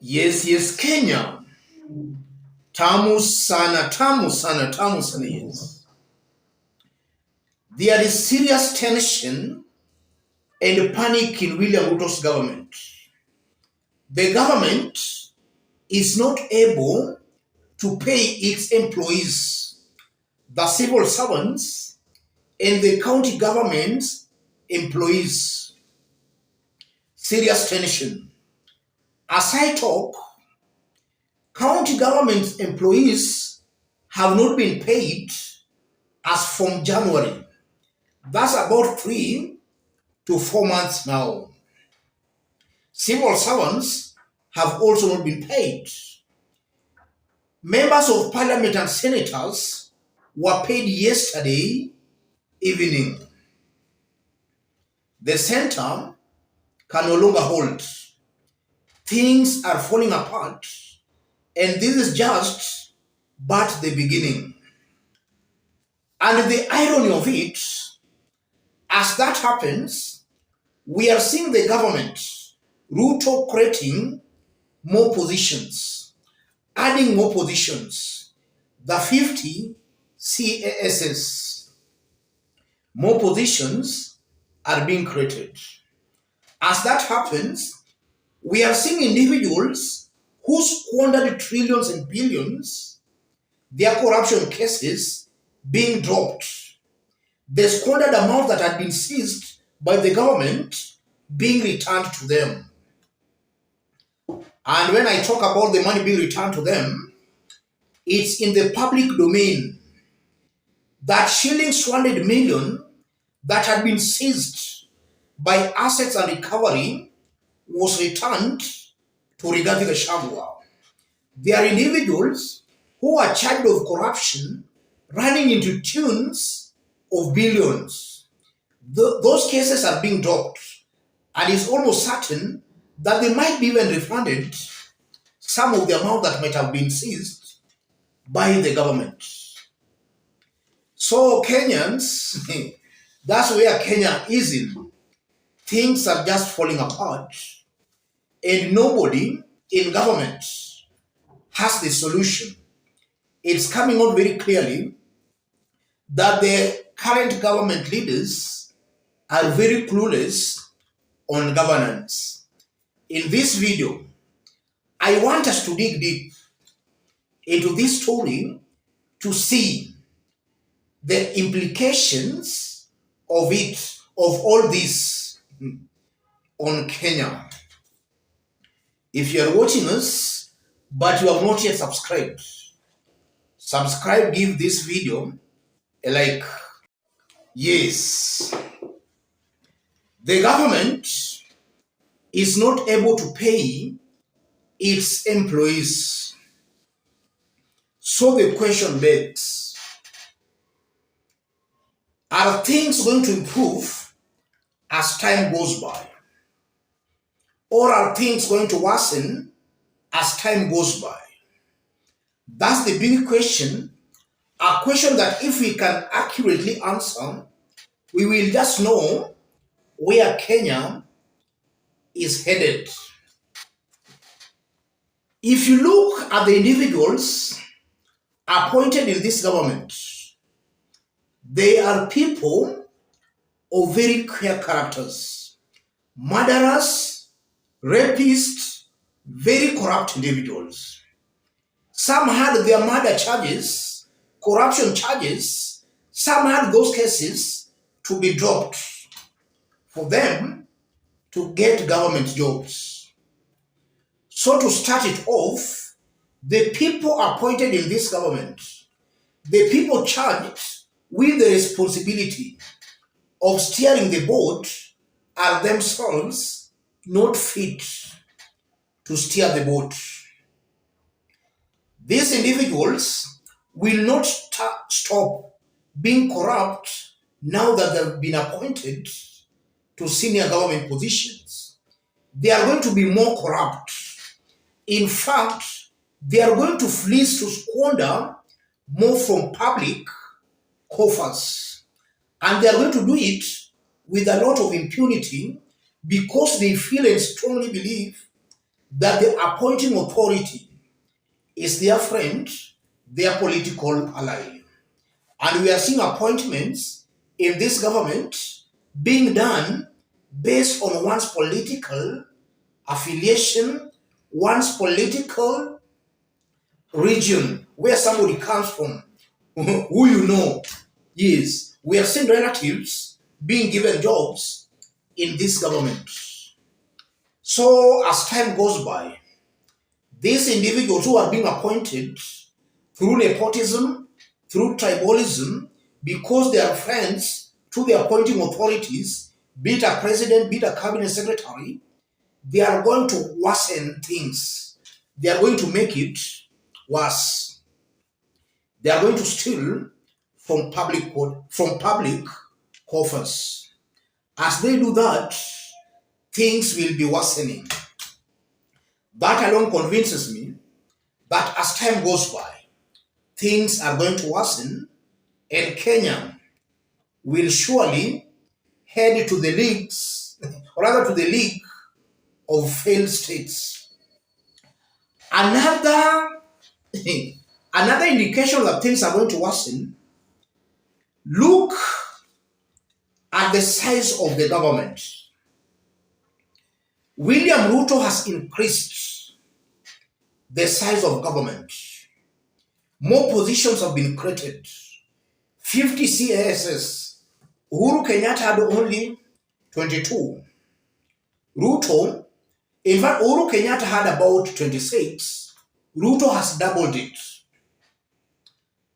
Yes, Kenya. Tamu sana, tamu sana, tamu sana, yes. There is serious tension and panic in William Ruto's government. The government is not able to pay its employees, the civil servants, and the county government's employees. Serious tension. As I talk, county government employees have not been paid as from January. That's about 3 to 4 months now. Civil servants have also not been paid. Members of parliament and senators were paid yesterday evening. The center can no longer hold. Things are falling apart, and this is just but the beginning. And the irony of it, as that happens, we are seeing the government, Ruto, creating more positions, adding more positions, the 50 CASs. More positions are being created. As that happens, we are seeing individuals who squandered trillions and billions, their corruption cases being dropped. The squandered amount that had been seized by the government being returned to them. And when I talk about the money being returned to them, it's in the public domain. That shillings 200 million that had been seized by assets and recovery was returned to Rigathi Gachagua. There are individuals who are charged of corruption running into tunes of billions. Those cases are being dropped, and it's almost certain that they might be even refunded some of the amount that might have been seized by the government. So Kenyans, that's where Kenya is in. Things are just falling apart, and nobody in government has the solution. It's coming out very clearly that the current government leaders are very clueless on governance. In this video, I want us to dig deep into this story to see the implications of all this on Kenya. If you are watching us, but you have not yet subscribed, subscribe, give this video a like. Yes, the government is not able to pay its employees. So the question begs, are things going to improve as time goes by? Or are things going to worsen as time goes by? That's the big question, a question that if we can accurately answer, we will just know where Kenya is headed. If you look at the individuals appointed in this government, they are people of very clear characters. Murderers, rapists, very corrupt individuals. Some had their murder charges, corruption charges, some had those cases to be dropped for them to get government jobs. So to start it off, the people appointed in this government, the people charged with the responsibility of steering the boat are themselves not fit to steer the boat. These individuals will not stop being corrupt now that they've been appointed to senior government positions. They are going to be more corrupt. In fact, they are going to fleece, to squander more from public coffers. And they are going to do it with a lot of impunity because they feel and strongly believe that the appointing authority is their friend, their political ally. And we are seeing appointments in this government being done based on one's political affiliation, one's political region, where somebody comes from, who you know. Yes, we have seen relatives being given jobs in this government. So as time goes by, these individuals who are being appointed through nepotism, through tribalism, because they are friends to the appointing authorities, be it a president, be it a cabinet secretary, they are going to worsen things. They are going to make it worse. They are going to steal from public coffers. As they do that, things will be worsening. That alone convinces me that as time goes by, things are going to worsen, and Kenya will surely head to the leagues, or rather to the league of failed states. Another, another indication that things are going to worsen, look at the size of the government. William Ruto has increased the size of government. More positions have been created. 50 CASs. Uhuru Kenyatta had only 22. Ruto, in fact, Uhuru Kenyatta had about 26. Ruto has doubled it.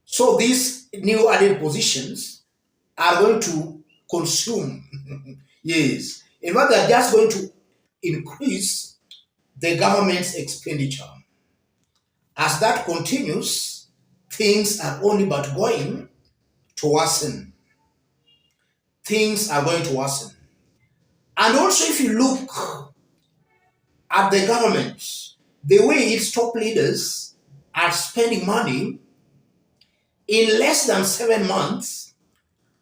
So these new added positions are going to consume. Yes. In fact, they're just going to increase the government's expenditure. As that continues, things are only but going to worsen. Things are going to worsen. And also, if you look at the government, the way its top leaders are spending money, in less than 7 months,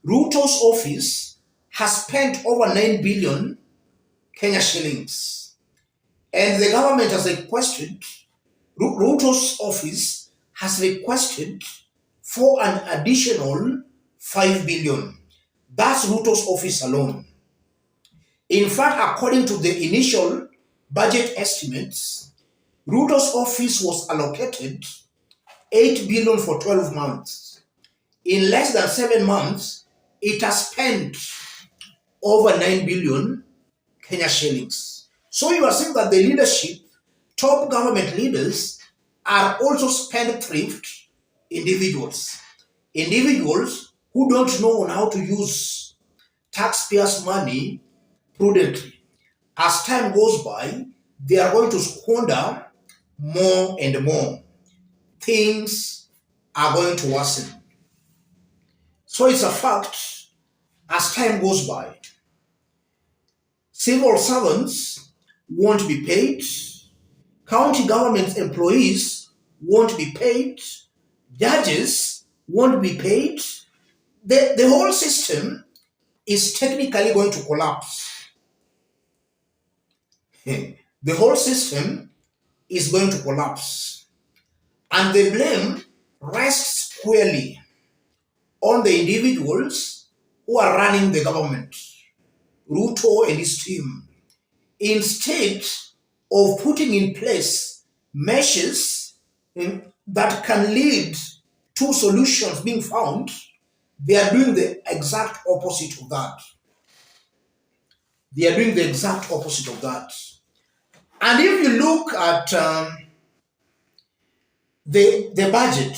Ruto's office has spent over 9 billion Kenya shillings. And the government has requested, Ruto's office has requested for an additional 5 billion. That's Ruto's office alone. In fact, according to the initial budget estimates, Ruto's office was allocated 8 billion for 12 months. In less than 7 months, it has spent over 9 billion Kenya shillings. So you are seeing that the leadership, top government leaders, are also spendthrift individuals. Individuals who don't know how to use taxpayers' money prudently. As time goes by, they are going to squander more and more. Things are going to worsen. So it's a fact, as time goes by, civil servants won't be paid, county government employees won't be paid, judges won't be paid. The whole system is technically going to collapse. The whole system is going to collapse. And the blame rests squarely on the individuals who are running the government, Ruto and his team. Instead of putting in place measures that can lead to solutions being found, they are doing the exact opposite of that. They are doing the exact opposite of that. And if you look at the budget,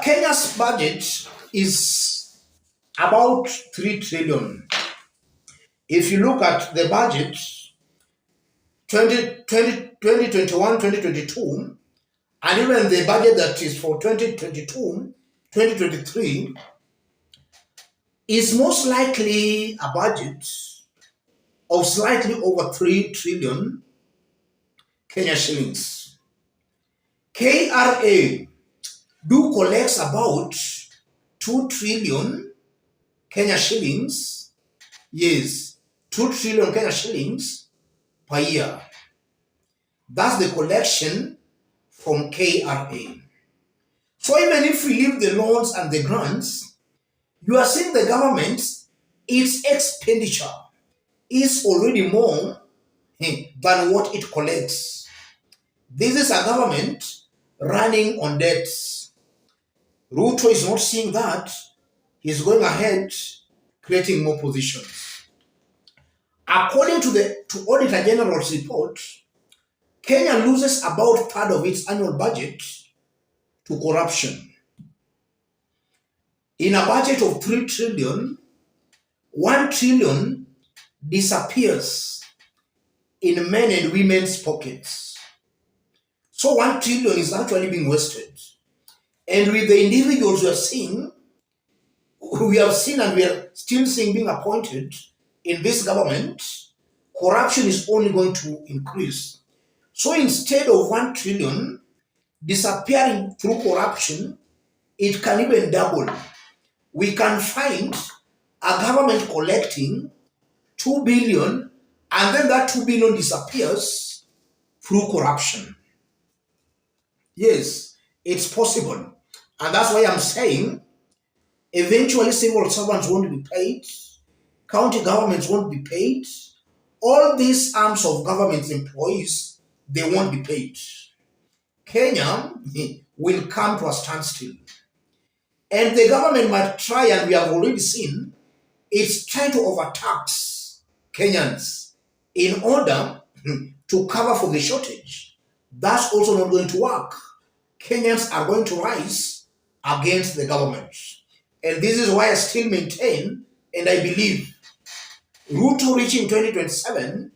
Kenya's budget is about 3 trillion. If you look at the budget 2021, 2022, and even the budget that is for 2022, 2023, is most likely a budget of slightly over 3 trillion Kenya shillings. KRA do collects about 2 trillion Kenya shillings. Yes, 2 trillion Kenya shillings per year. That's the collection from KRA. So even if we leave the loans and the grants, you are seeing the government, its expenditure is already more than what it collects. This is a government running on debts. Ruto is not seeing that. He's going ahead creating more positions. According to the Auditor General's report, Kenya loses about a third of its annual budget to corruption. In a budget of 3 trillion, 1 trillion disappears in men and women's pockets. So 1 trillion is actually being wasted. And with the individuals we have seen and we are still seeing being appointed in this government, corruption is only going to increase. So instead of 1 trillion disappearing through corruption, it can even double. We can find a government collecting 2 billion and then that 2 billion disappears through corruption. Yes, it's possible. And that's why I'm saying eventually civil servants won't be paid, county governments won't be paid, all these arms of government employees, they won't be paid. Kenya will come to a standstill. And the government might try, and we have already seen, it's trying to overtax Kenyans in order to cover for the shortage. That's also not going to work. Kenyans are going to rise against the government. And this is why I still maintain, and I believe, Ruto reaching 2027,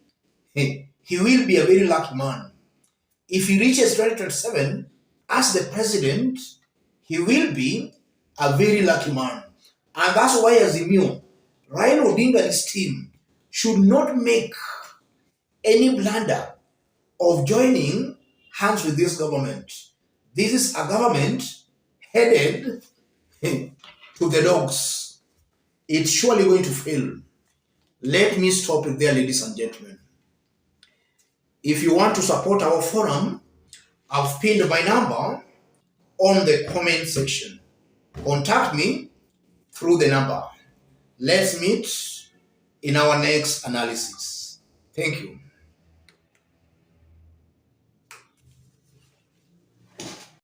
he will be a very lucky man. If he reaches 2027 as the president, he will be a very lucky man. And that's why Azimio, Raila Odinga and his team should not make any blunder of joining hands with this government. This is a government headed to the dogs. It's surely going to fail. Let me stop it there, ladies and gentlemen. If you want to support our forum, I've pinned my number on the comment section. Contact me through the number. Let's meet in our next analysis. Thank you.